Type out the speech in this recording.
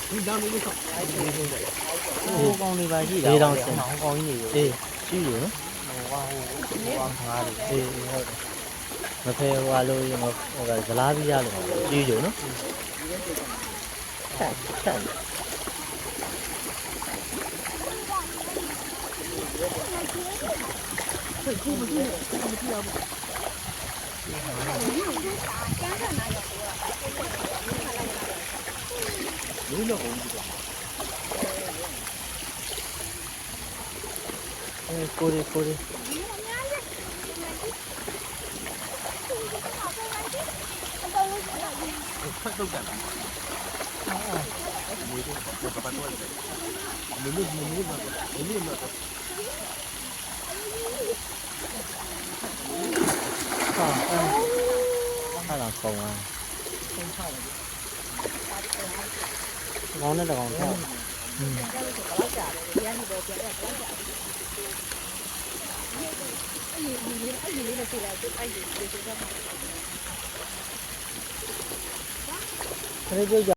ဒီတောင်လေးဆောက်ဟိုကောင်လေးပါရှိတာကောင်ကြီးနေရောရှိရနော်ဟိုငါးလေးဟုတ်တယ်မဖယ်ဟိုလိုဟိုကဇလားပြီးရလို့ကြီးကြနော်ဆက်ကိုရီဖတ်တော့တယ်ဒီတော့ပတ်တော့တယ်မင်းဟာလာကောင်းอ่ะကောင်းတယ်ကောင်းတယ်အဲ့ဒီ